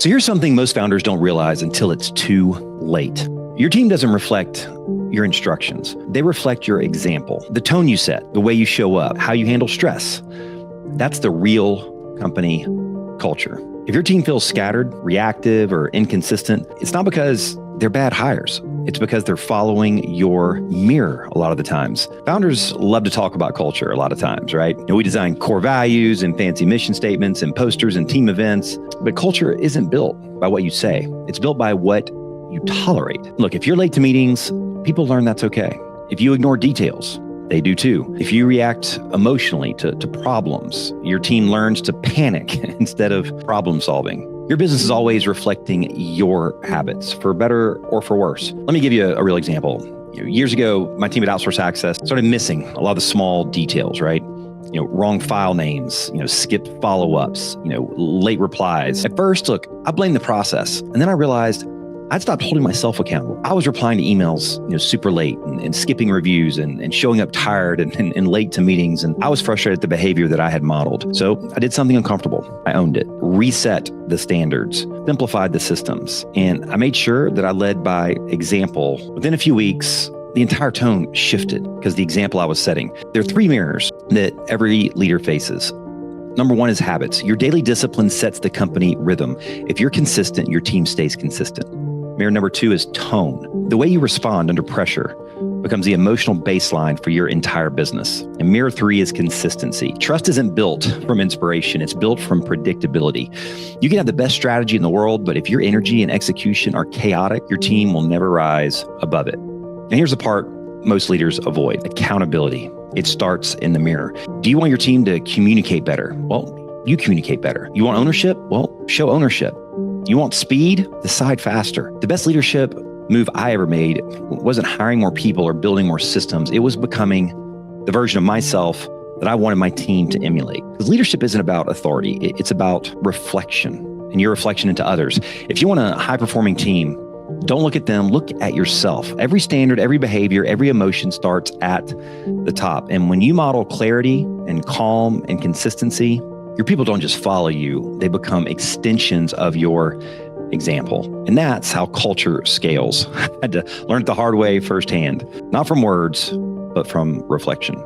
So here's something most founders don't realize until it's too late. Your team doesn't reflect your instructions. They reflect your example, the tone you set, the way you show up, how you handle stress. That's the real company culture. If your team feels scattered, reactive, or inconsistent, it's not because they're bad hires. It's because they're following your mirror a lot of the times. Founders love to talk about culture a lot of times, right? We design core values and fancy mission statements and posters and team events, but culture isn't built by what you say. It's built by what you tolerate. Look, if you're late to meetings, people learn that's okay. If you ignore details, they do too. If you react emotionally to problems, your team learns to panic instead of problem solving. Your business is always reflecting your habits, for better or for worse. Let me give you a real example. Years ago, my team at Outsource Access started missing a lot of the small details, right? Wrong file names, skipped follow-ups, late replies. At first, look, I blamed the process. And then I realized I'd stopped holding myself accountable. I was replying to emails, super late and skipping reviews and showing up tired and late to meetings. And I was frustrated at the behavior that I had modeled. So I did something uncomfortable. I owned it, reset the standards, simplified the systems, and I made sure that I led by example. Within a few weeks, the entire tone shifted because the example I was setting. There are 3 mirrors that every leader faces. Number 1 is habits. Your daily discipline sets the company rhythm. If you're consistent, your team stays consistent. Mirror number 2 is tone. The way you respond under pressure becomes the emotional baseline for your entire business. And mirror 3 is consistency. Trust isn't built from inspiration. It's built from predictability. You can have the best strategy in the world, but if your energy and execution are chaotic, your team will never rise above it. And here's the part most leaders avoid: accountability. It starts in the mirror. Do you want your team to communicate better? Well, you communicate better. You want ownership? Well, show ownership. You want speed? Decide faster. The best leadership move I ever made wasn't hiring more people or building more systems. It was becoming the version of myself that I wanted my team to emulate. Because leadership isn't about authority. It's about reflection and your reflection into others. If you want a high-performing team, don't look at them, look at yourself. Every standard, every behavior, every emotion starts at the top. And when you model clarity and calm and consistency, your people don't just follow you, they become extensions of your example. And that's how culture scales. I had to learn it the hard way firsthand, not from words, but from reflection.